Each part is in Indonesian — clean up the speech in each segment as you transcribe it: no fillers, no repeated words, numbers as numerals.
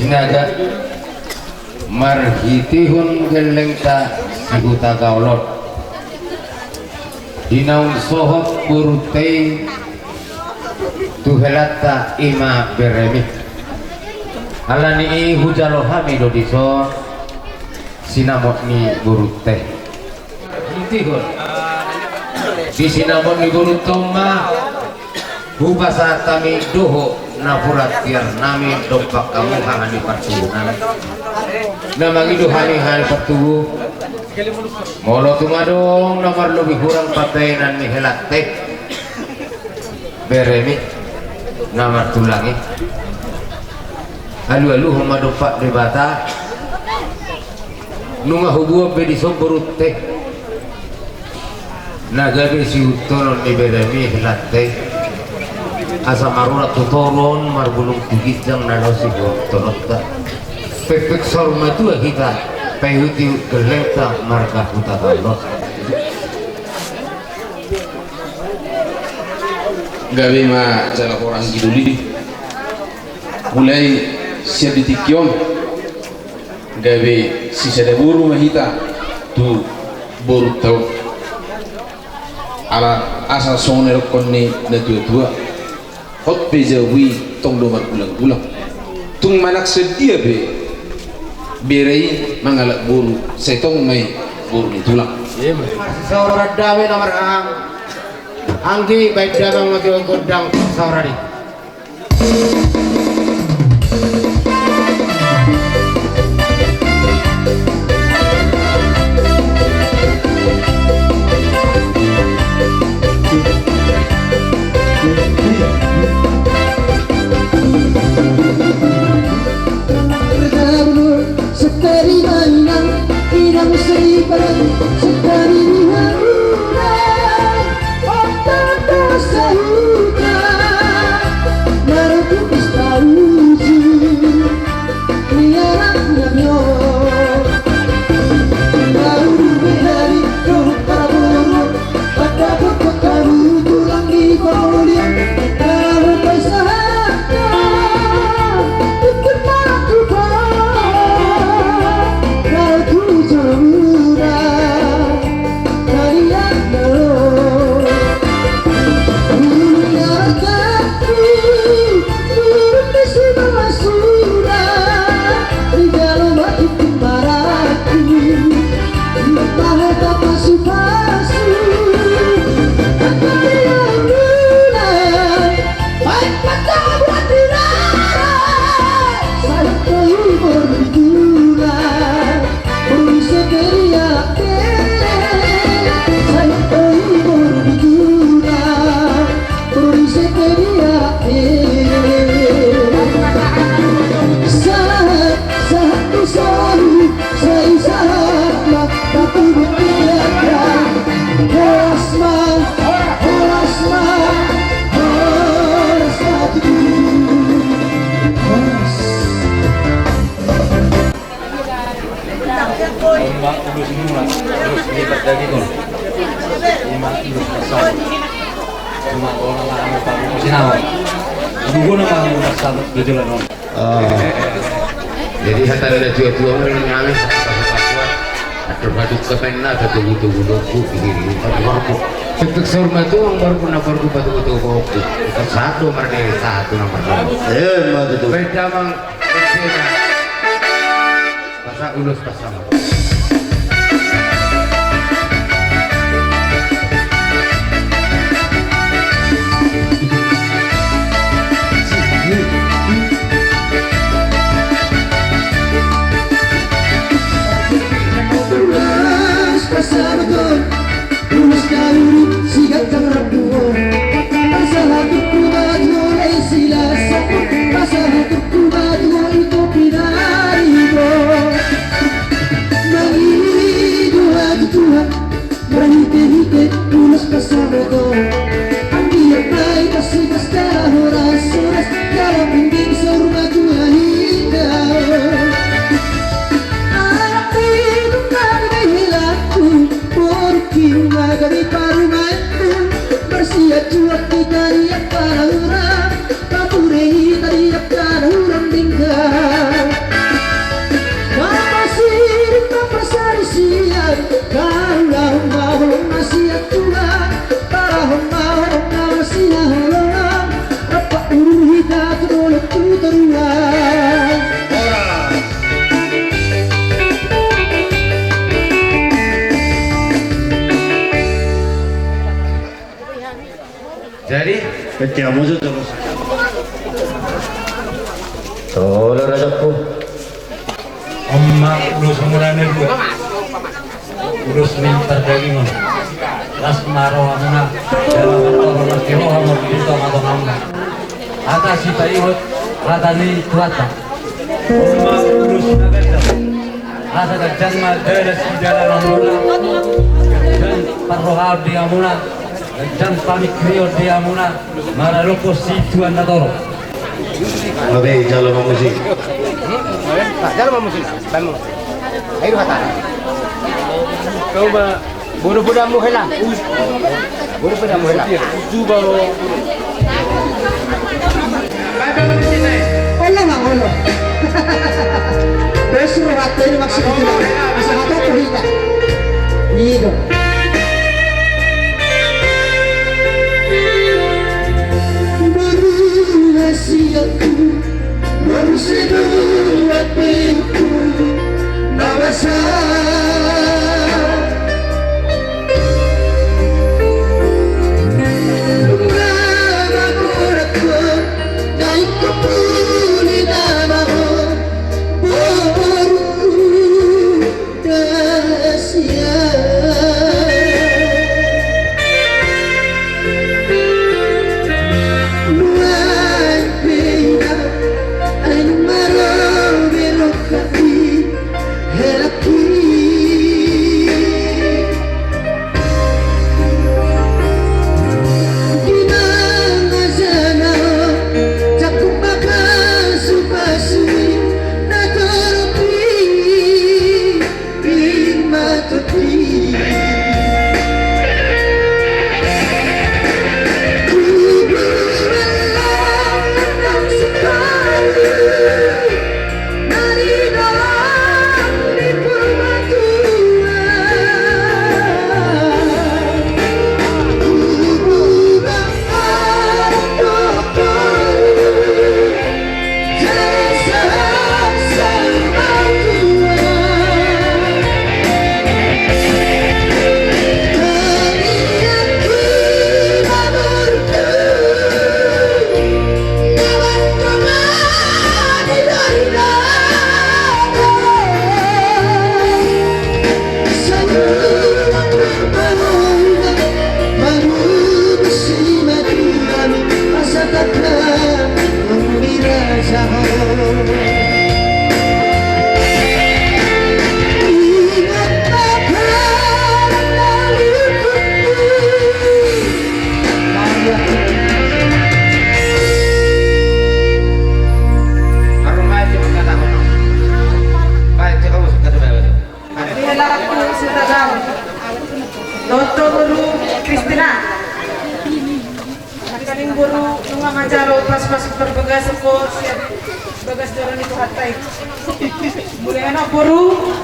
sinaga marhitihun gelengta siguta gaulot dinaung sohop burutei tuhelata ima beremi alani hujalo hamido diso sinamot ni burutei hitihun di sinamot ni burutoma hubasa kami doho napurat tiar nami dompak kamu hani patunan namang itu hani patuh molo tumadong nomor lebih kurang patainan ni helatek beremi nomor tulangi alu humado pak debata nunga hubua bedi somborut teh naga besi utonon ni beremi helatek asa maruna tutoron marbulung tugijang nalosi torota pepek sorma itu kita pehuti geleta marga huta Allah gawe ma cara orang giduli mulai siap ditikion gawe sisa de buru mahita tu buru tau ala asa soner konni na tua hot beja wi tong domar ulang tung manak sedia berei mangalak buru setong mai buru ni tulang saurad dawe nomor anggi baik dagang mati godang sauradi jadi hatta ada tua-tua orang nyamis aduk-aduk kepenna tunggu-tunggu nunggu begini baru untuk sorma itu baru pernah baru batu-batu kopi satu merdeka satu nomor beda mang beda pasang ulus pasang Pasal Jadi Ketiamu itu terus. tolong radaku. Omma urus mulane gue. Urus mintar daging. Las maro amuna dalam kantor las kilo hamu dito atau kamu. Atas si payut ratani tuata. Omma urus nagada. Asa gajan ma deles di dalam amuna. Dan parrohal di amuna. Dan pamikrio di amuna. Maraloko si tuan natoro. Oke, jalan musik. Jalan musik. Bangun. Ayo hatan. Kau ba buru-buru mo hela. Buru-buru mo hela. Juba lo. Wala nga, wala. Beso rato yung maksudnya. Asa nga to kuhita. Ido. Berhasilku berseduh hatiku nawasa. Dr. Guru Kristina. Nakaling guru nung ngajaro pas-pas berbagas ko siya bagas doron itu hatay. Mulai anak guru.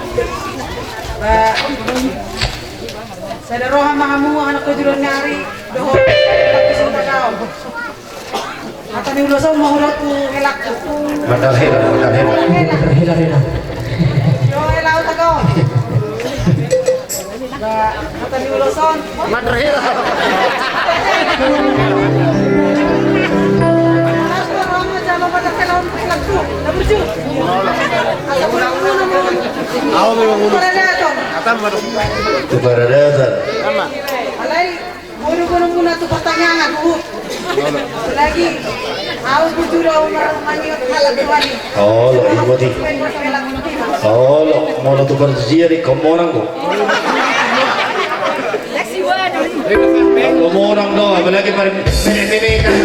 Sa daroha mga mo anak ko juron nyari doho pagkisong tao. Ata ni ulo sa mahurot ko helak ko. Madahil. Yo helaw tagaw. Kata ni Uloson Madrahira. Ako may mangulo. Atam mo. Itu baradatan. Tama. Alay, guru-guru muna ito pertanyaan aku. Lagi, aku bujuro maniot halagwan. Oh, lo imoti. Oh, lo mau tu berjaya di komorang ko. Komorang do, apalagi para mene kan.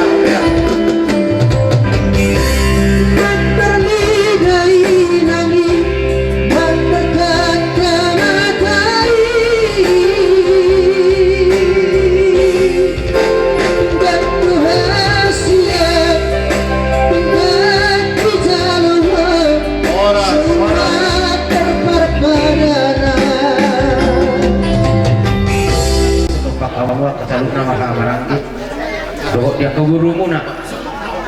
Dia ke guru muna.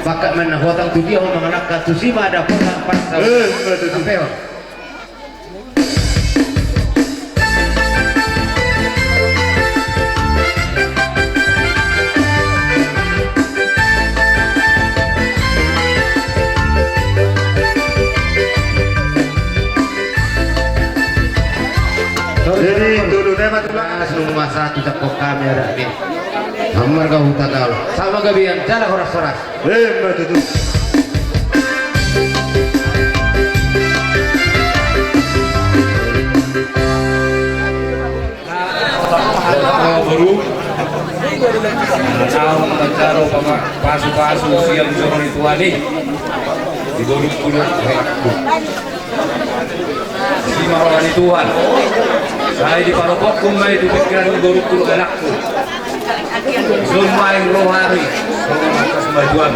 Bakat mana hutang tu dia orang anak katus lima ada pun pas. Sampai. satu cakok kami ada di hamar kau takal sama gabian jalan horas-horas Mati tu. baru tahu pancaro pasu-pasu siang sorong itu ani di doruk kulit si marwani Tuhan saya di parokot kumai itu pikiran di doruk kulit anakku Zulmain rohari atas bajuan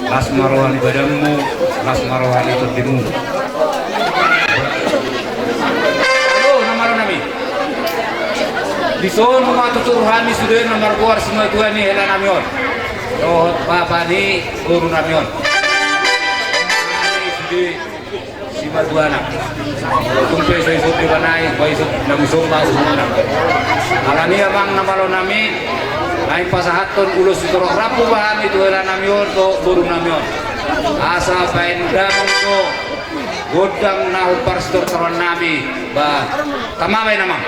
las marwani badanmu las marwani tertimu Bison mga tuturuhan ni Sudan nomor kuar semua tuan ni hela namion. Oh papa ni guru namion. Sudi sima tuana. Tumpe saya sudi banai, bayi sudi namusong bahu mana. Alani abang namalo nami. Naik pasahaton ulus itu rapu bahan itu hela namion to guru namion. Asa pendam to godang nahu parstor kawan nami ba kamamay namang.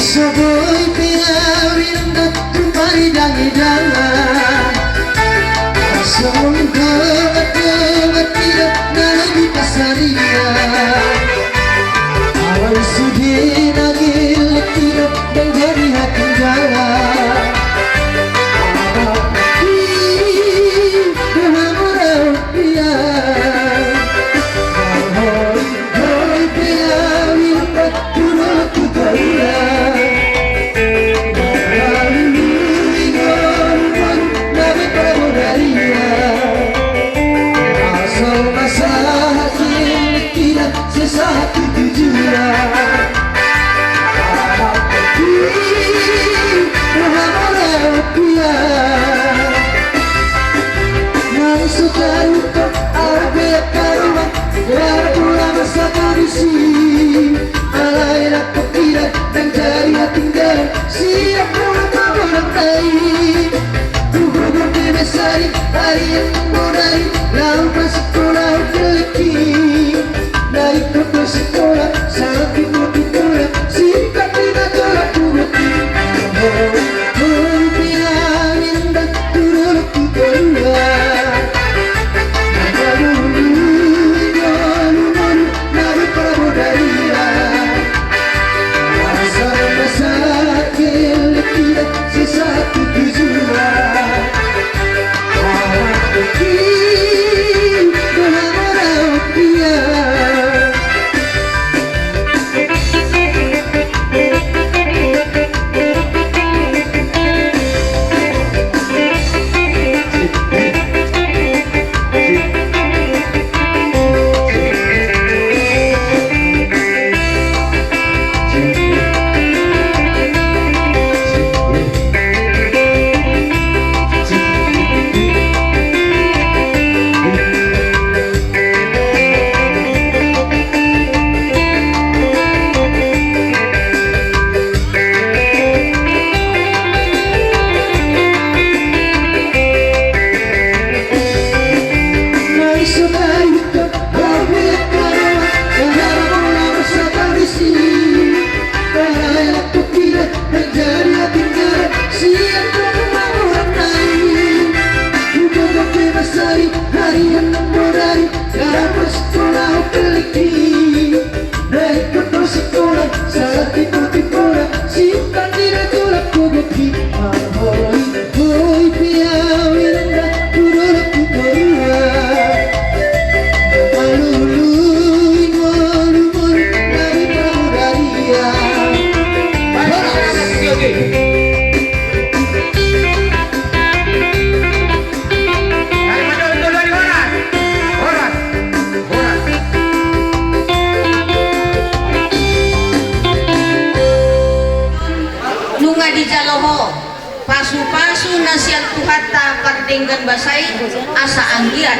Saboy pinawin na tumaridang-idangan Sa mundo at tidak na nagipasarian Awal sudi nagil tidak menjadi hati jalan satu tujuan yang suka lupa arbe karma biar pulang masa kondisi alai nak tidak dan cari tinggal siap pulang mengenai tubuh berbesari hari yang memudai lalu sekolah deliki dari kota sekolah sakit mati pula sikap tidak tolak kubati bilang indah turun ku keluar dari prabodaria masa tidak sesatu tujuan awak pergi berharap dia pasu-pasu nasihat tuhata pardenggan basai asa anggiat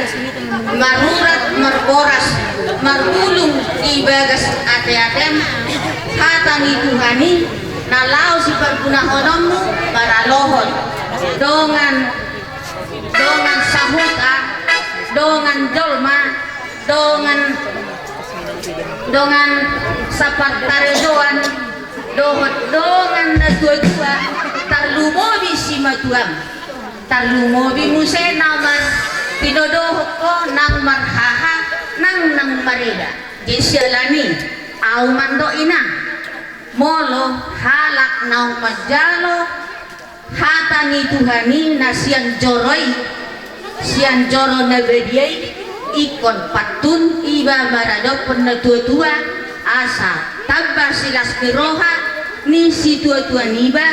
marurat marboras marulung ibagas ate-atem hatani Tuhani nalau si pergunahonomu para lohon dongan sahuta dongan jolma dongan sapat taredoan dongan na tua tarlumobi si matuam tarlumobi muse naman pinodohok ko nang marhaha nang marida jisyalani au mando ina molo halak nau majalo hatani Tuhani na siang joro na bediay ikon patun iba marado pernah tua asa tabba silas kiroha ni si tua niba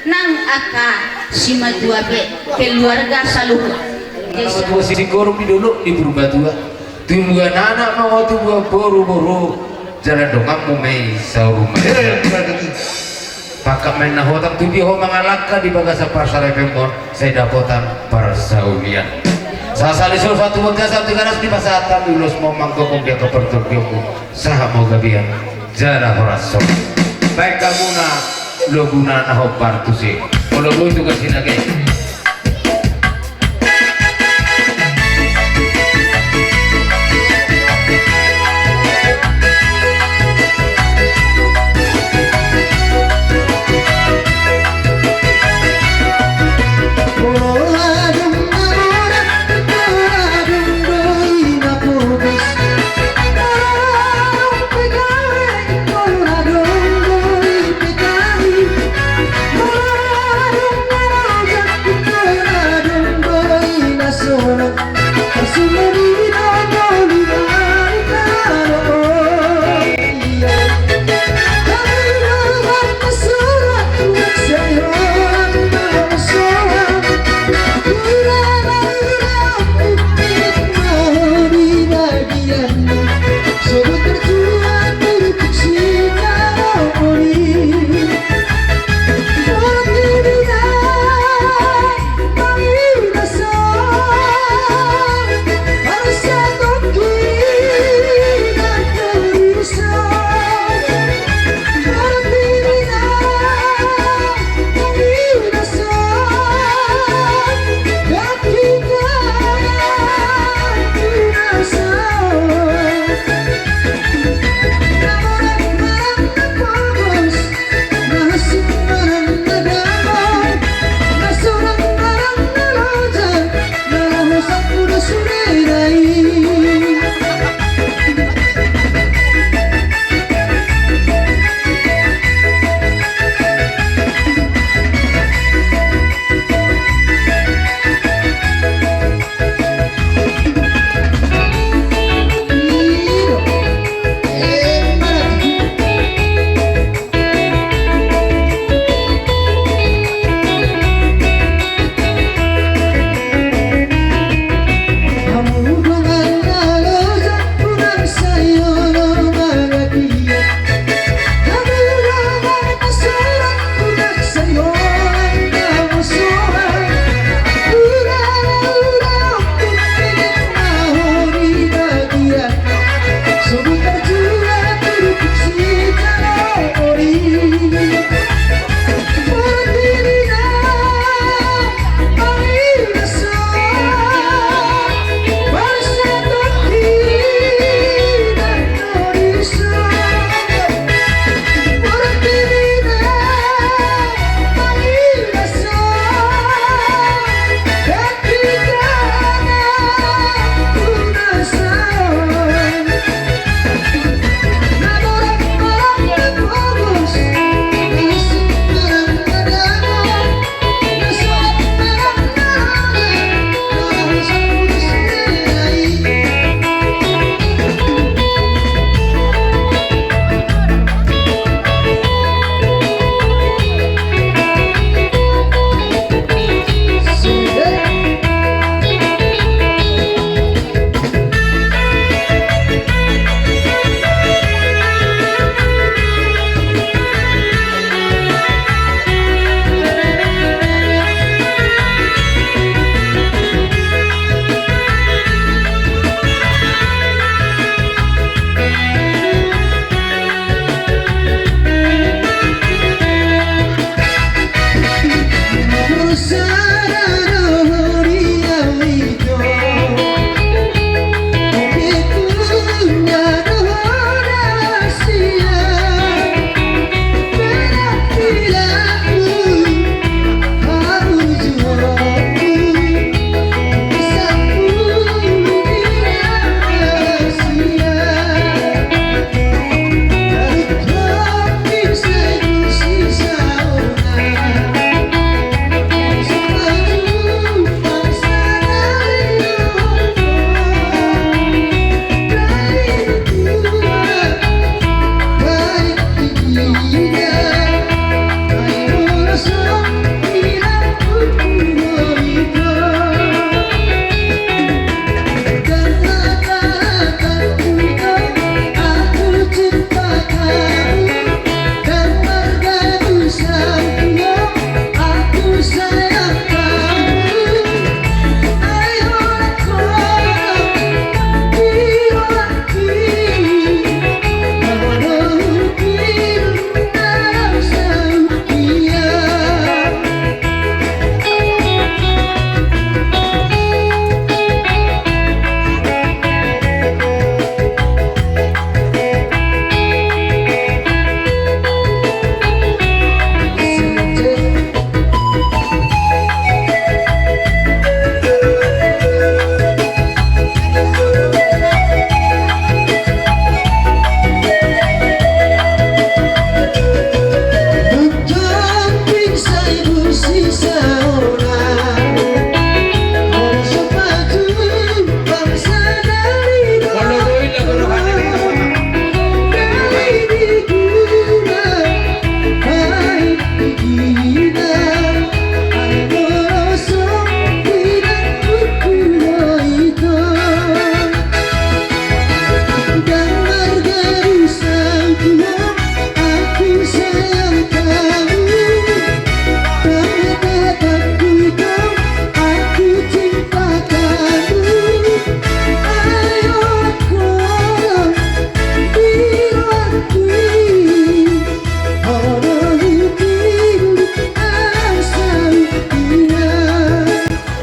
nang aka si matua be keluarga saluhu tua si korum di dulu di berubah tua tungguan anak mau tua boru jalan dongam mumei sauruma pakak main nahotam tu dia mengalahkan di bagasa pasar pemon saya dapotan para saulian sasali satu magasa tigaras di pasatan lulus mau mangkok dia ke perturbimu sah mau gabian jara horason baik kamu na lo guna naho partu sih kalau gue itu kasih lagi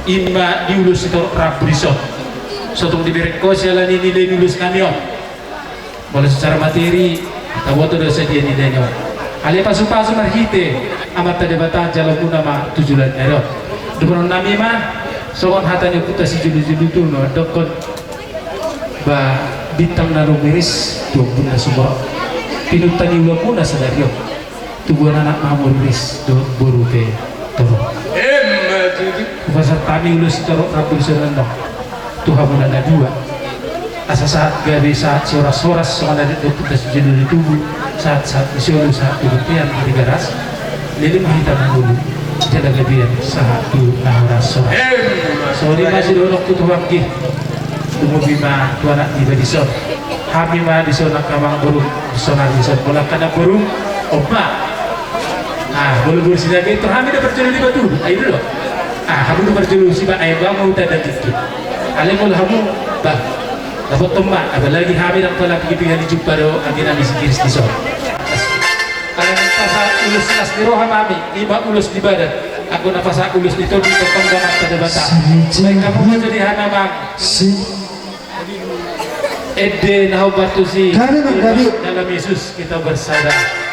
imba diulus itu rabrison sotong diberi kosialan ini nilai lulus kami boleh secara materi tahu tu dosa dia nilainya ali pasu-pasu marhite amat tadi bata jalan pun nama tujuan ero depan nami mah soal hatanya putar si julu-julu tu no dokon ba bintang naruh miris tu pun semua pinutan ibu pun sadario tubuh anak mamur miris do buru te toro pasal kami ulus toro rapul seranda Tuhan mulai dua asa saat gabi saat soras-soras soal ada putar si julu di tubuh saat disuruh saat kemudian di garas lili mahitam dulu jaga gabian saat tu nahoras soras so di masih dorok tu tuang ki tunggu bima tuan nak tiba di son kami mah di son kamang burung sonar di son bola kada burung oba boleh bersih lagi tu kami dapat julu di batu ayo dulu kamu dapat julu si ba ayam mau tak ada gitu ale mul kamu bah dapat tombak apalagi kami nak pala pergi dijumpa do angin di sekiris di son kalau pasal ulus nas di roha mami iba ulus di badan aku nafas ulus di tol di topang gamat pada bata baik kamu mau jadi hana bang ede nahu batu si dalam Yesus kita bersadar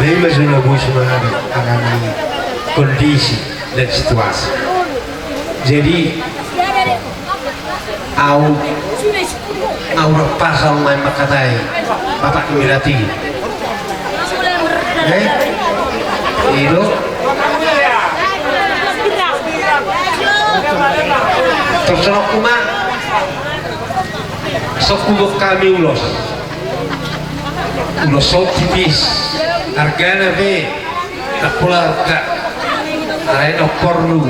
Bagaimana sudah bos mengalami kondisi dan situasi. Jadi, awak pasal main makatai Bapak Emirati. Itu terserah kuma sok kubuk kami ulos ulo so tipis harganya be tak pula kak lain perlu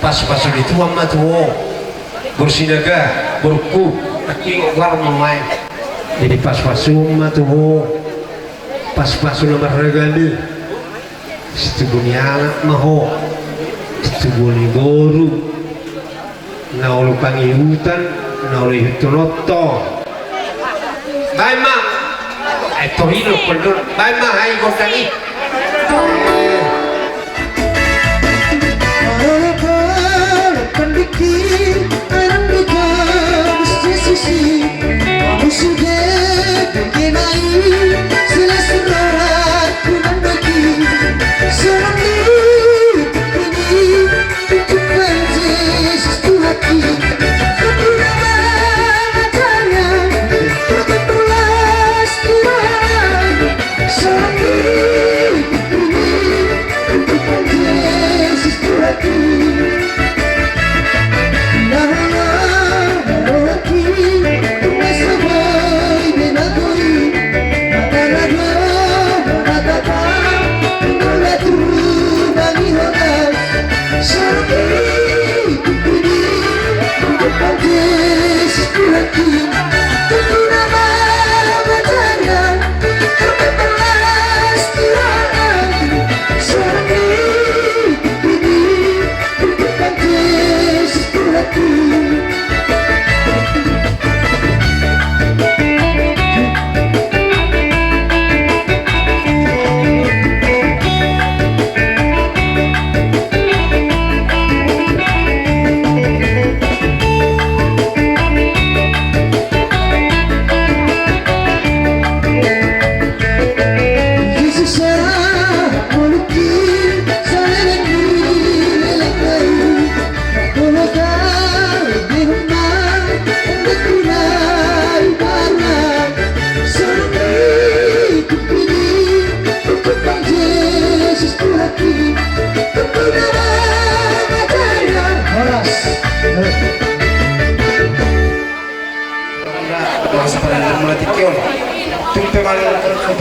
pas itu mama tuh bersinaga berku tapi warna main jadi pas mama tuh pas nomor regali itu punya anak maho itu boleh boru naulu pangihutan naulu itu noto baima torino pelur baima hai gotani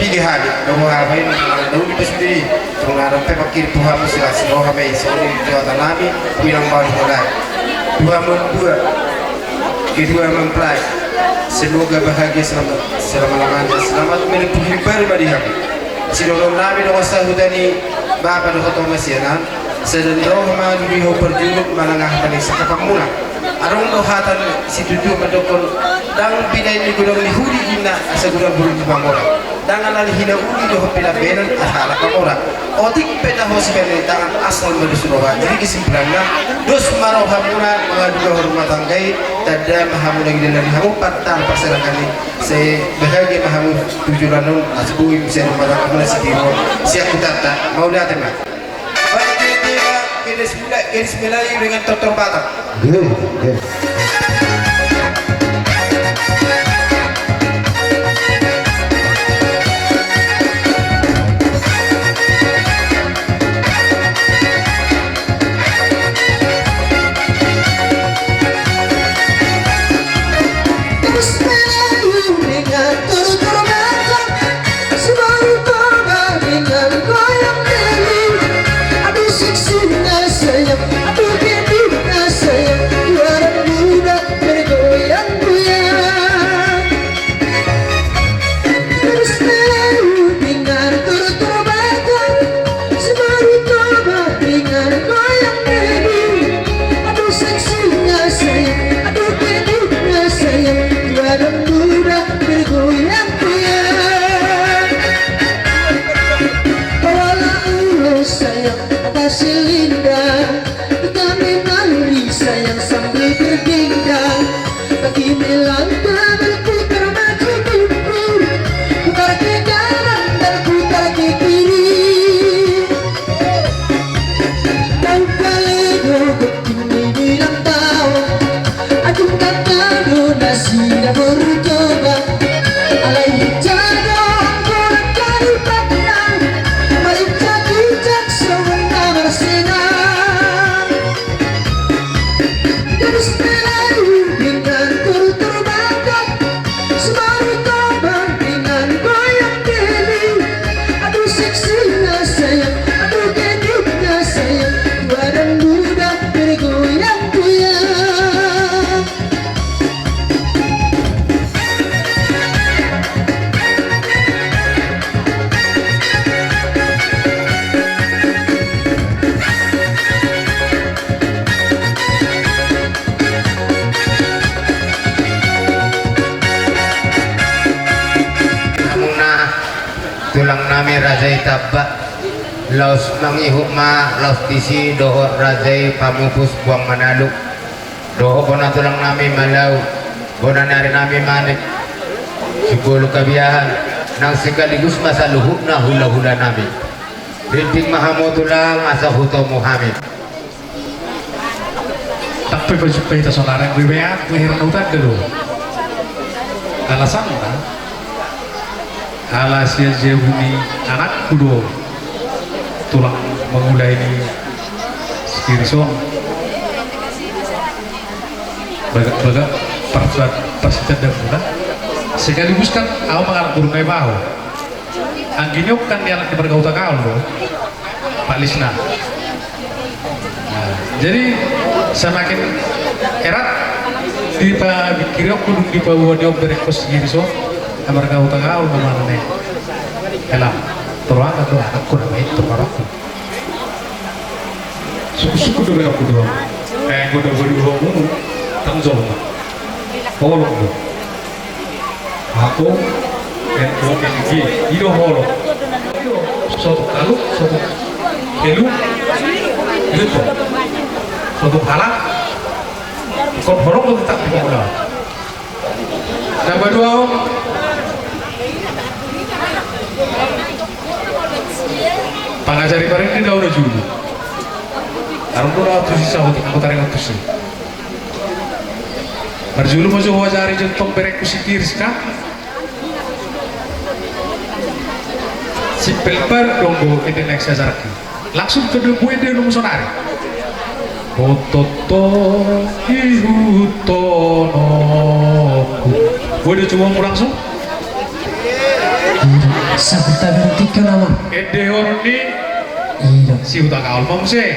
pilihan bahwa apa ini dahulu pasti pengarang pepakir Tuhan mestilah roh apa ini soalnya Jawa Tanami bilang balik mulai kedua mempelai semoga bahagia selama-lamanya selamat menempuh pribadi kami sidolong nabi dong sahudani bapak dong ketemu sianan sedang roh madu diho perjuluk malangah balik sakapamula arong dohatan situ dua mendokon dang pindah ini gudang lihuri gina asa gudang bulu di bangora dangan alihina uli doh pila benan ahala kamora otik peta hosi benen tangan asal medusuroha jadi kesimpulannya dos marau hamuna mengaduga hormat tanggai tada mahamu lagi dari hamu patang perserakan ini saya bahagia mahamu tujuan asbui bisa rumah tangga sitiro siap kutata mau datang lah Kiris Melayu dengan trompatan. Sayang, aduh, biar sayang, juara muda. tulang nami Razai Tabak Laos mangihukma Laos tisi doho Razai pamupus buang Manaluk doho bona tulang nami Malau bona nari nami Manik Sibulu kabiyahan nang sekaligus masa luhuk na hula-hula nami rinting mahamutulang asa huto Muhammad tapi berjumpa itu saudara yang berbeda kelahiran hutan dulu alasan kan alasia jehuni anak kudo tulang mengulai ini sekiriso baga persitan dan bulan sekaligus kan awak mengarap burung kayak bahu angginyok kan yang dipergauta kau loh Pak Lisna. Nah, jadi semakin erat di pikirnya kudu di bawah dia berekos gini so kamar kau tahu kemana nih elah teruang atau anakku namanya terparah suku-suku dulu aku dulu gue udah berdua umum tanggung jawab holong gue aku yang gue kayak itu holong suatu kalu suatu kelu gitu suatu halak kau holong tuh tetap di bawah dapat dua pangajari paling ini dah udah julu karena tu lah tu sisa aku tarik aku sih berjulu masuk wajari jentong bereku sikir sih si pelper donggo ini naik sazarki langsung ke debu ini lu musonari ototo ihutono boleh coba mau langsung Sabta bertiga nama ede horni iya si utak awal mau sih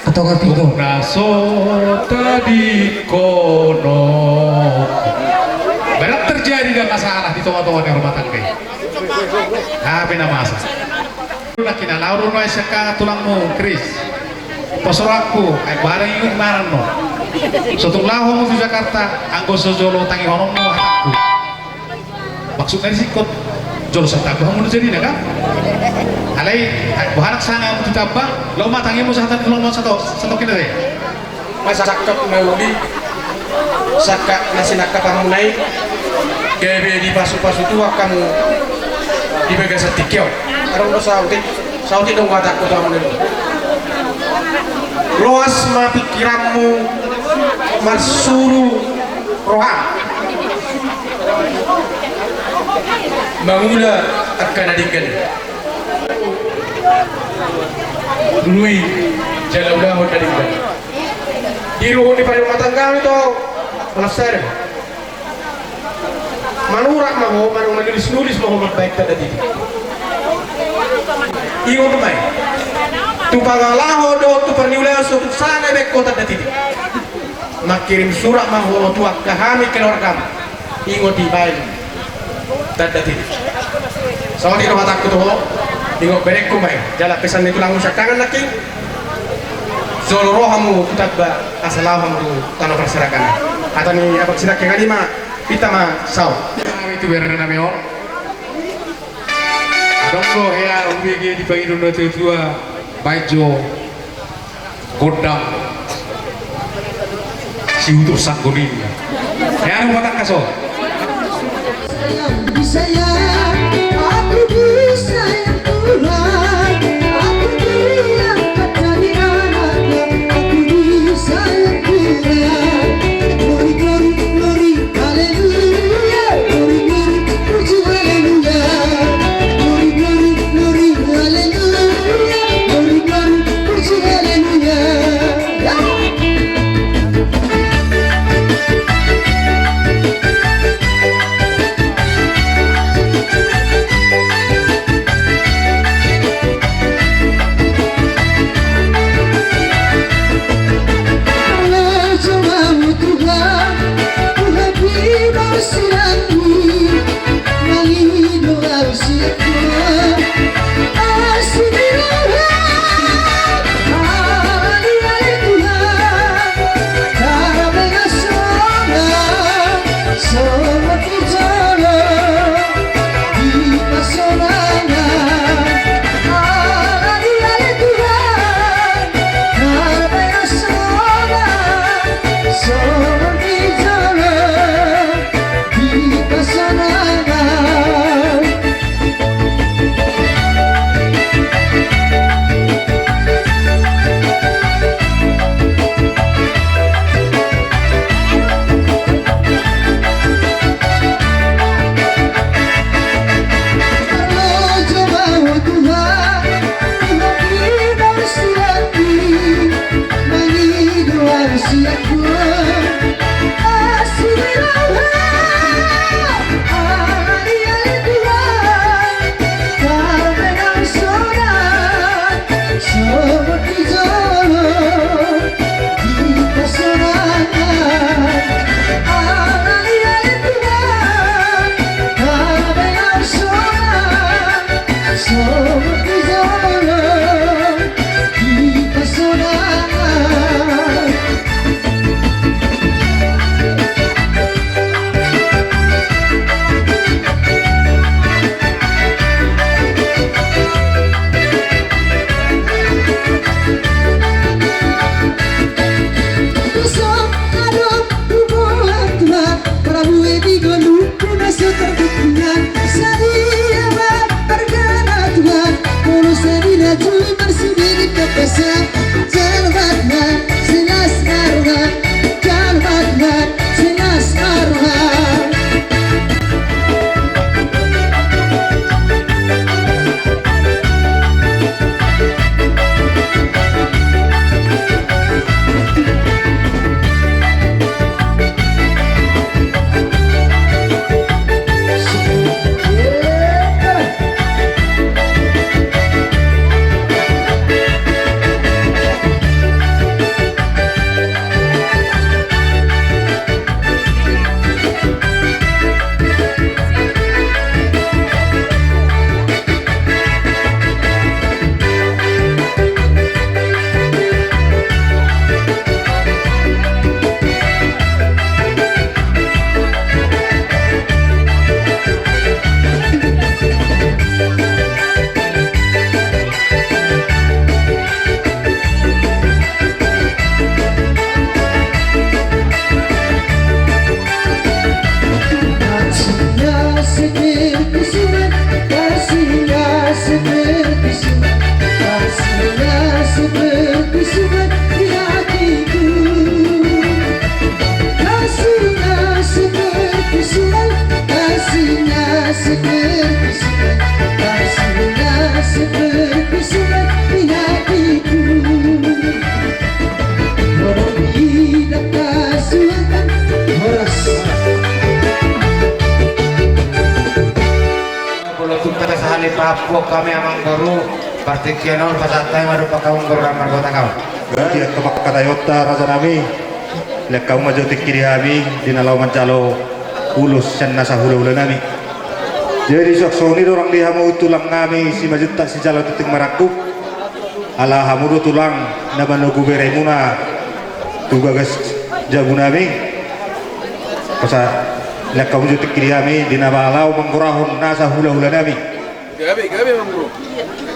atau kapito naso tadi kono berat terjadi dan masalah di toa-toa di rumah tangga tapi nama asa laki na lauro no esaka tulangmu Chris posoraku bareng yun marang no sotung laho mo di Jakarta anggo sojolo tangi honong mo hatakku maksudnya sikot jolo sa tago mo jadi na ka alay buhanak sana mo ditabang lo matangi mo sa hatan tulong mo sa to kinare masakap meuli saka nasinaka pamunay gebe di pasu-pasu tua kamu di bagian setikyo karena lo sauti dong watakku tuh amun dulu luas ma pikiranmu marsuru roham mangula akan adingkan lui jalan udah adingkan di ruhun di pada rumah tangga itu malasar manurak maho manu menulis maho baik tadi ingon mai tu pangalaho do tu perniulah so sana bek kota tadi makirim surat maho tu kahami keluarga ingon di baik tadi so di rumah takut tuh ingon berek mai jala pesan itu langsung sakangan laki zolo rohamu kutabba asalamu tanah perserakan atau ni apa sinak yang lima kita mah saw itu berna meo donggo ya ubege di pagi dona tua baijo godam si utur sanggoni ya rumah tak kaso sayang aku bisa yang Tuhan aku diangkat jadi anaknya aku bisa yang Tuhan glory glory glory haleluya glory glory puji haleluya glory glory glory haleluya glory glory puji haleluya Sono ti giorno di passionata tali papua kami amang baru partikianol pasatay marupa kaung beramar kota kau. Dia kemak kata yota rasa nami. Lek kau maju tikiri kami di nalau mancalo ulus sen nasa hula nami. Jadi sok soni orang di hamu tulang kami si maju tak si jalan titik maraku. Ala hamu tulang nabano guberemuna tuga gas jabu nami. Pasal lek kau maju tikiri kami di nabalau mengkurahun nasa hula nami. Gabi mangro.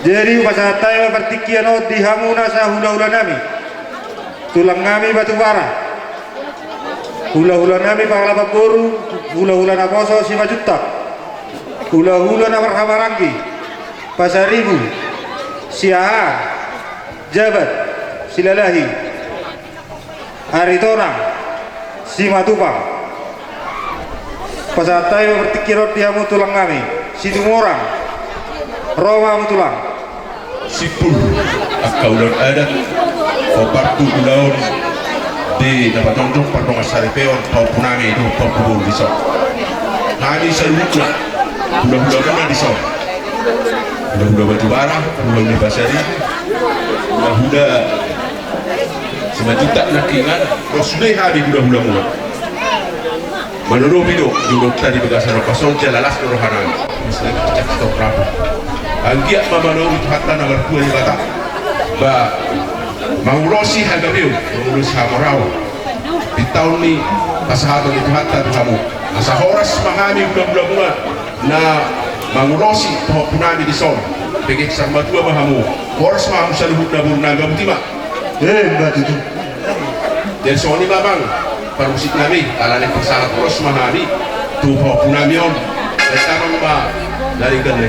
Jadi pasal tayo partikiano di hamu nasa hula nami. Tulang kami batu bara. Hula-hula nami pangalapa boru, hula-hula na poso si majuta, hula-hula na marhamaranggi, pasaribu, siaha, jabat, silalahi, aritona, si matupang. Pasal tayo bertikirot diamu tulang kami, si tumorang, rawa mu tulang. Sipul, akaulan adat, opartu ulaun, di dapat nonton pardong asari peon pau punami itu pau puluh disau. Kami seluruhnya bulan-bulan disau. Bulan-bulan batu bara, bulan basari, bulan semejuta nakingan, rosme hari bulan-bulan. Menurut itu, dulu tadi begasan pasal jalalas rohani. Misalnya cek stop rapi. Anggiat mamano itu hatta nomor 2 di Batak. Ba Mangulosi hagabiu, mangulosi hamorau. Di tahun ini pasahabat itu hatta kamu. Asa horas mahami bulan-bulan na mangulosi pohon punami di son. Bagi sama dua mahamu. Horas mahamu saluhut na burnaga butima. Mbak itu. Dan soni babang permusik nami alane pasahat horas mahami tu pohon punami on. Datang ba dari gale.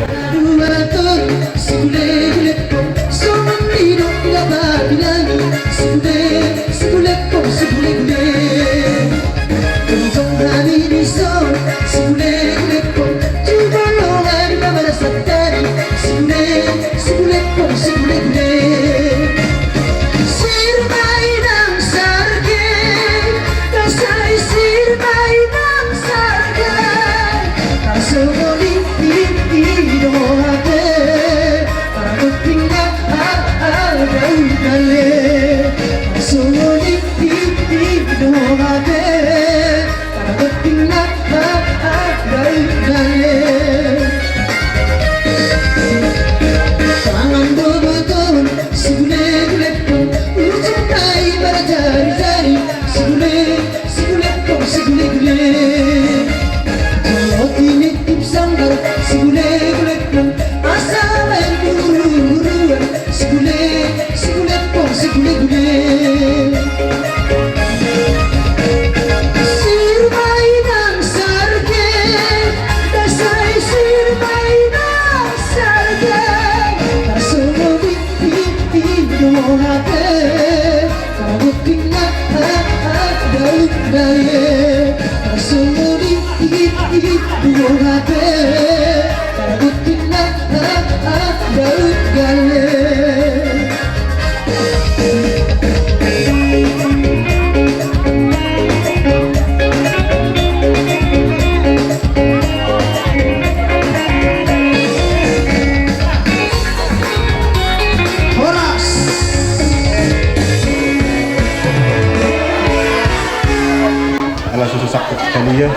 Dia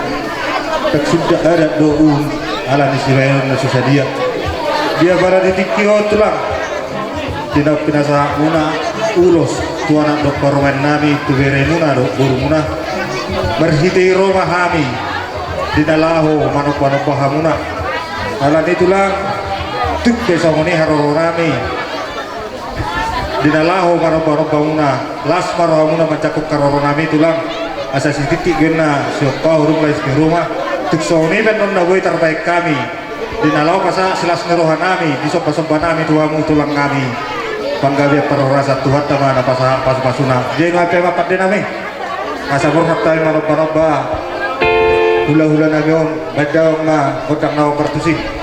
tak sudah ada doa ala nisirayan na susah dia pada titik kio tulang tindak pinasa una ulos tuana dokter roman nami tu beremuna do burumuna berhiti roma hami dinalaho manuk pahamuna ala itulang tuk desa moni haroro nami dinalaho manuk bangunah las marohamuna mencakup karoro nami tulang asa si titik gena siapa huruf lais ke rumah tuk soni ben non nawai terbaik kami di nalau kasa selas nerohan kami di sopa-sopa kami tuamu tulang kami panggawe perorasa Tuhan tamana pas pasuna jadi ngapain apa deh nami asa berhak tahu manoba hula-hula nami om badau ma kotak nawa pertusi.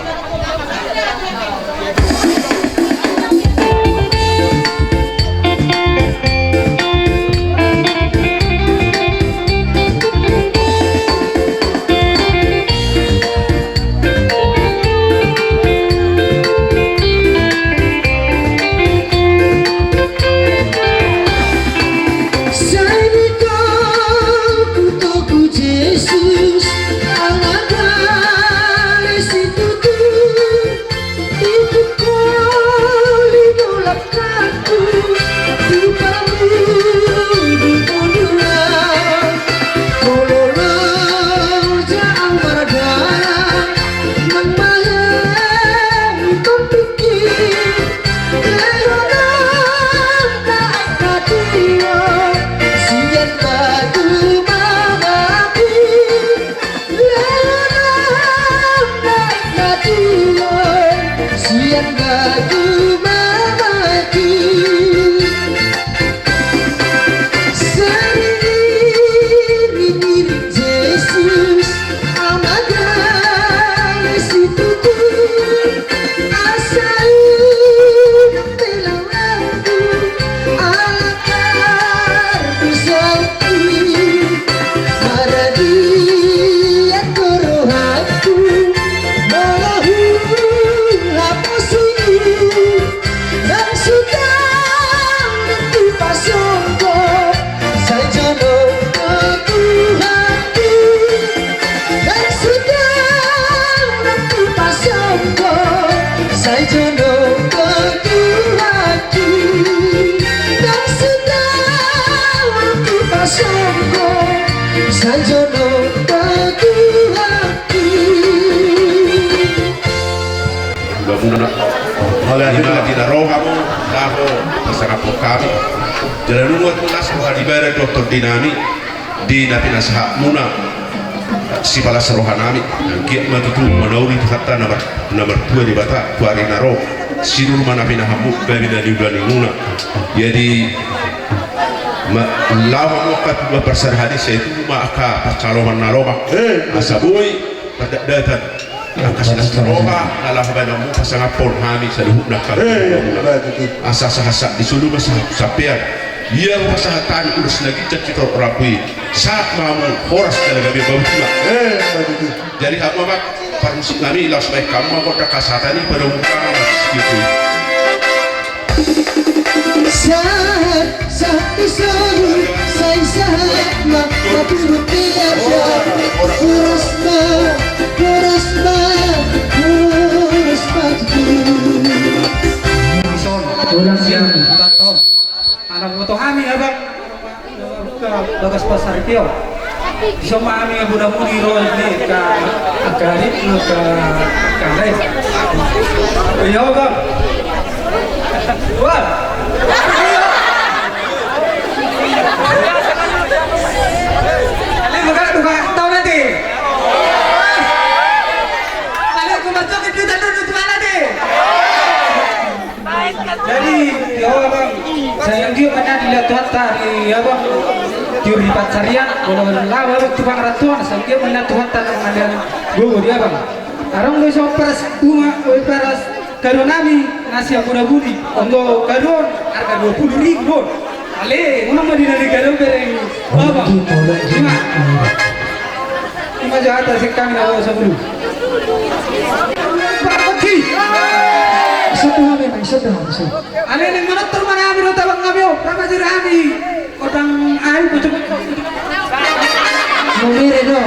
lima dina rohamu laho pasangan kami jalan nuat munas roha dibara doktor dinami di napi nasaha muna si balas rohanami kiat matutu manauri hatta nomor 2 di bata kuari naro sinur manapi nahamu babi dari bulan muna jadi lawa mokat dua persar hadis itu maka percalohan naroma asabui pada datan kasih naroma lalah banamu pasangan pon hami saluhuk nakal asa disuruh masa sapian ia pasahatan urus lagi cita rapui saat mamu horas dalam gabi bawah jadi apa mak permusik kami ilah sebaik kamu kota kasatani pada muka segitu saat disebut saya tapi biasa urus orang siang tato anak foto kami abang bagas pasar tio bisa mami abu damu di roh ini ke agarit ke lain ya bang wah buka tahu nanti kalian aku masuk ke kita dulu mana deh jadi ya bang saya dia mana dilihat Tuhan tadi ya bang diuri pacarian kalau lawa waktu bang ratuan saya dia mana Tuhan tadi mana gue dia bang orang gue soperas bunga gue peras karunami nasi aku udah budi untuk karun harga 20.000 Ale, mana mau dinari karun bereng apa lima jahat sih kami nawa sebelum pergi ale ini mana termana kami rota bang kami berapa juri kami orang ayu kucuk mungkin itu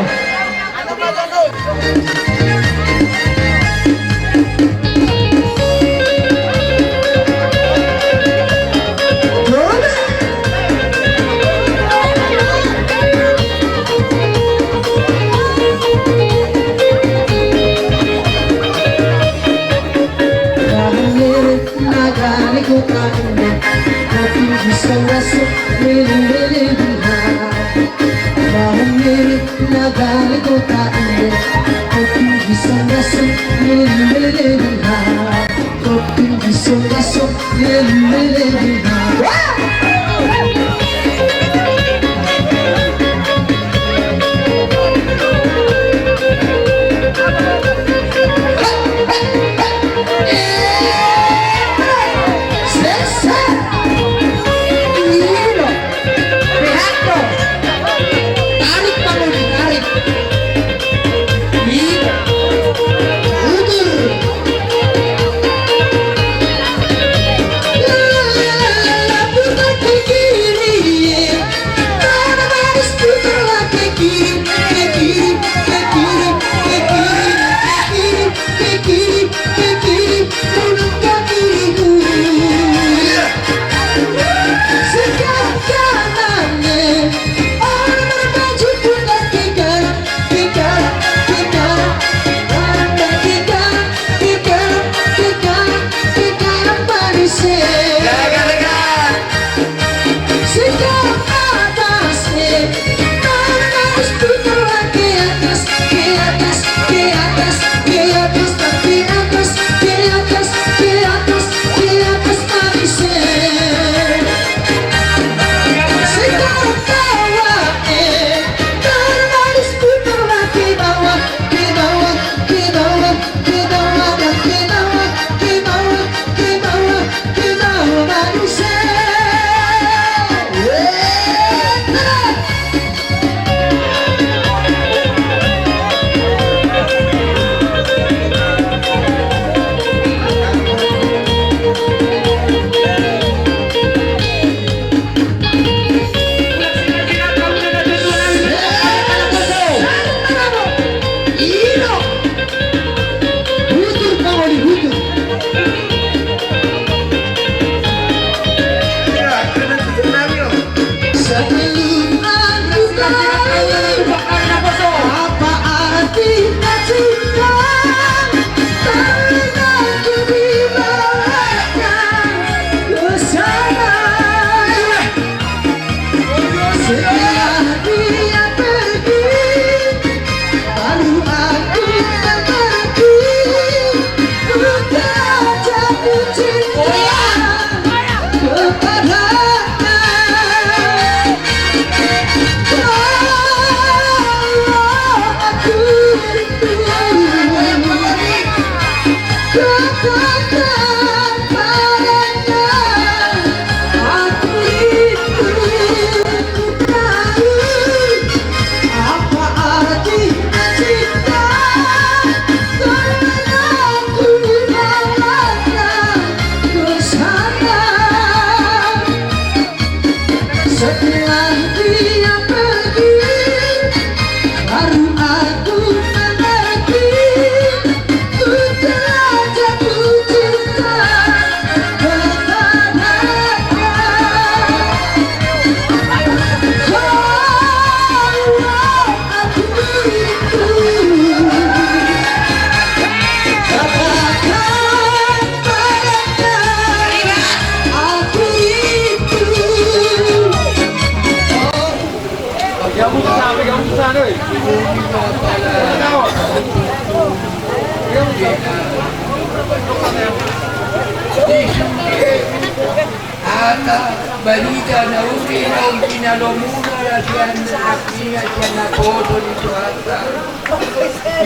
Ata balita na uli na pinalomuna na siya nakakina siya na koto nito ata.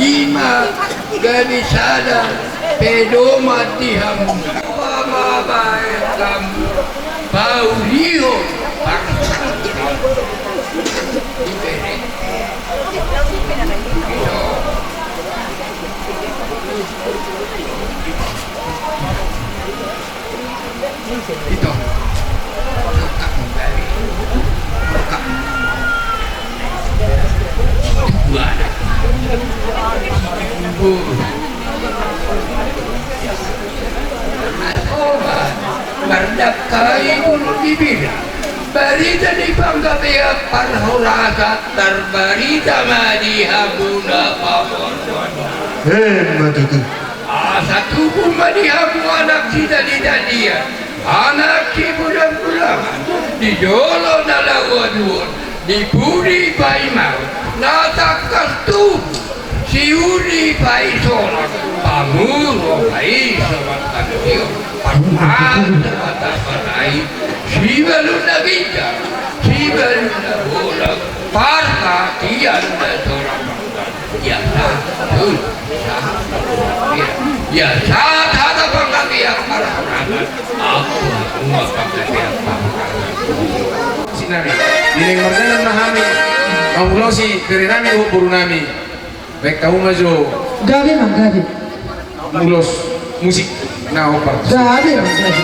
Ima gamisada pedo mati hamuna. Mamabae kamu pauliho bangsa. Ito. Mardakai pun bibir. Barita di panggabiak parhuraga terbarita madi habuna pamon. Matutu. Satu pun madi habu anak kita di dia. Anak di bulan-bulan di jolo nalawadun di puri pai mau natak kastu si uri pai solak pamuro pai sobat kandio parmat mata parai si balun nabita si balun nabolak parka tian nasorang ya sah ya saat ada panggabiak parhuraga aku semua panggabiak parhuraga sinami ini mardanan nahami pangulosi dari nami hubur nami baik kamu maju Gabi mang gabi. mulos musik na opar Gabi mang gabi.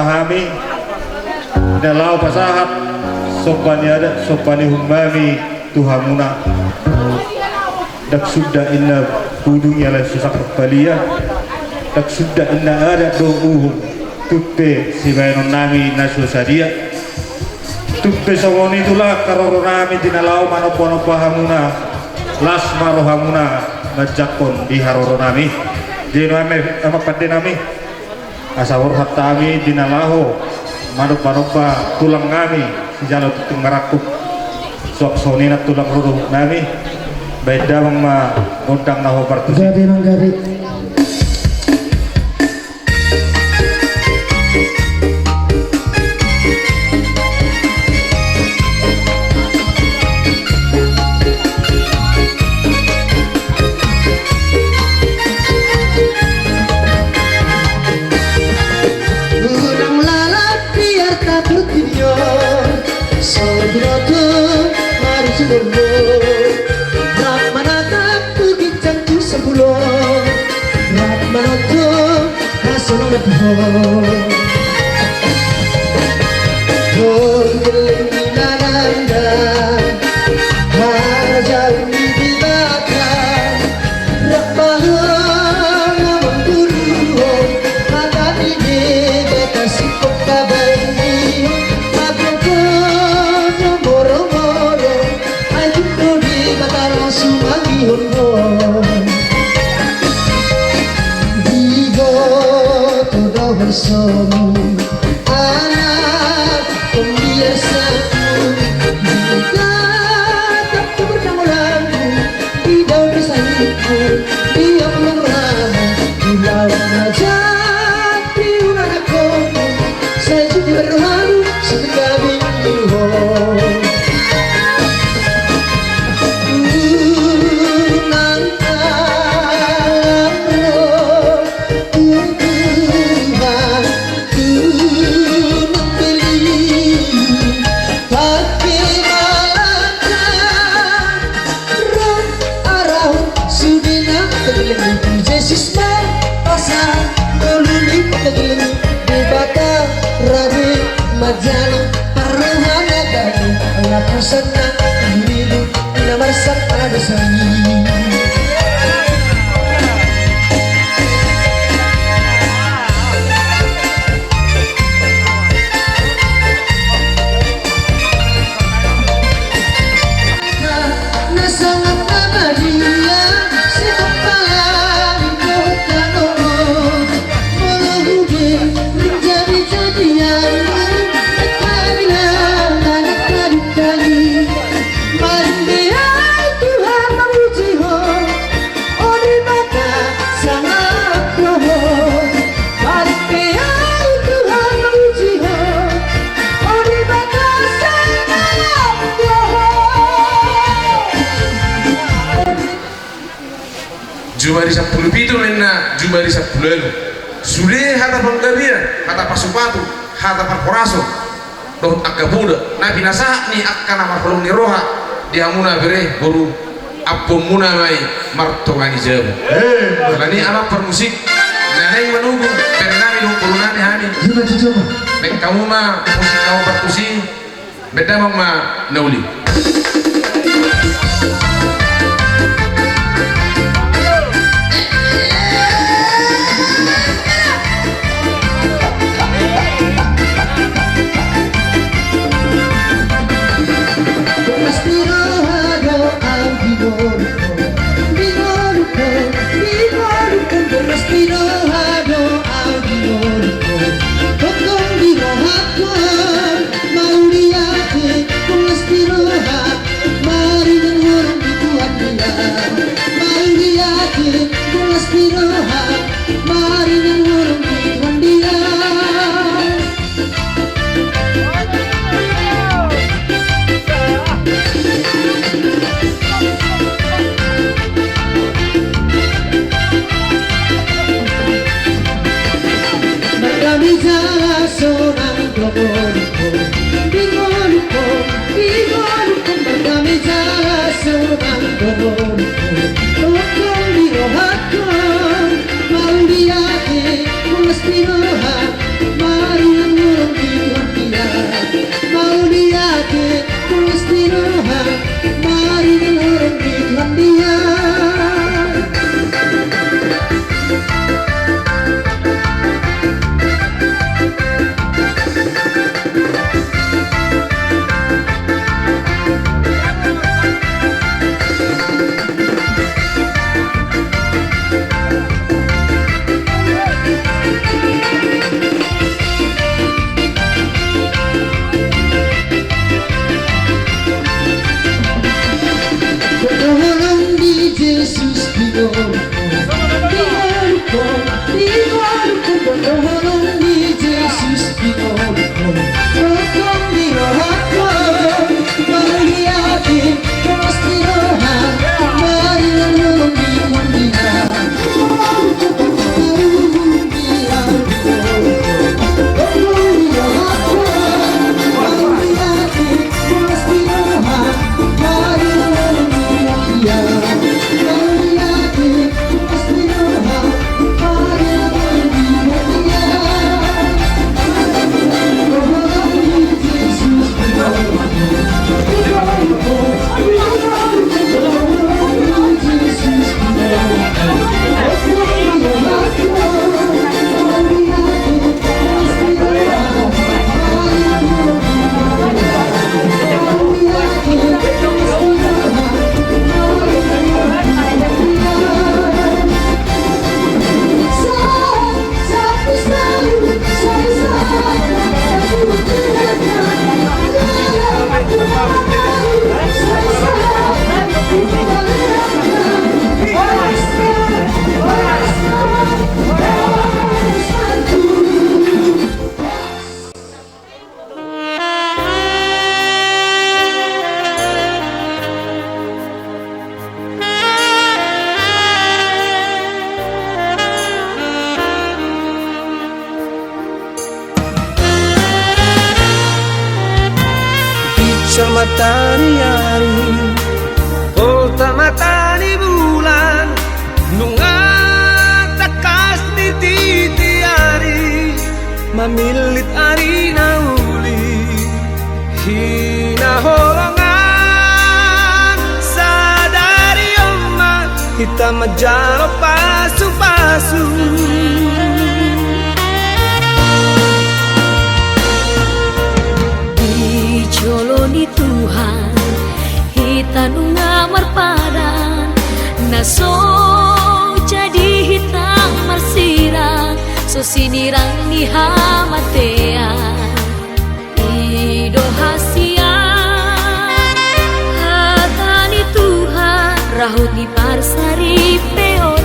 memahami dalau pasahat sopani ada sopani humami tuhamuna dak sudah inna kudung ya la susak balia dak sudah inna ada do'uhum tuppe si bayanon nami nasul sadia tuppe sawoni itulah karoro nami dinalau manopo-nopo hamuna las marohamuna majakon di haroro nami di nami apa pada nami asawur hatta kami dinalaho manopo-nopo tulang kami si jalo tutung ngarakup sok sonina tulang ruruh nami beda mama undang naho partusi Gabi manggabi. Urang lalap biar tak bertinyo Sobroto mari sebelum Manoto hasilnya pohon Geling nanda Harjau di belakang Rakbahan mengguru Mata ini beta sikop kabari Magogonya moro-moro Ajut di mata langsung angihon bersama anak pembiasaku jika tak bernaulamu di daun bersahitku dia belum lama di laut raja di ulang aku saya jadi berlalu setegah minggu Majani paruhan agani Aku senang dirimu Namar sapa desani Nasangat abadia Sekepala di kota nomor Meluhugi menjadi jadian Jumari 10 itu menna Jumari 10 lalu sudah hata panggabian hata pasupatu hata parporaso dohut akabuda nabi nasa ni akan amar pelung ni roha diamuna bere guru apun muna mai martongani jabu karena anak permusik nanai menunggu berenami dong kurunani hani nek kamu mah musik kamu perkusi beda mama nauli Mau dia ke, con las matahari Volta mata ni bulan Nunga takas ni titiari Mamilit ari na uli Hinahorangan Sadari oma Kita majaro pasu-pasu Joloni Tuhan Hita nunga marpadan Naso jadi hitam marsirang So sinirang ni hamatean Ido hasian Hata ni Tuhan Rahut ni parsari peota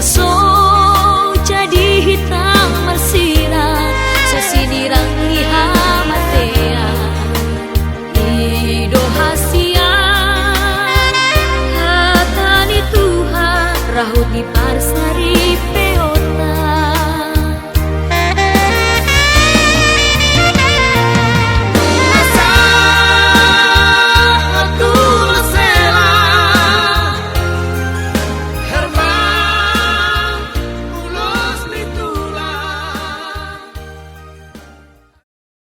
So jadi hitam marsirang Sesinirang ihamatean Ido hasian Hata ni Tuhan Rahut ni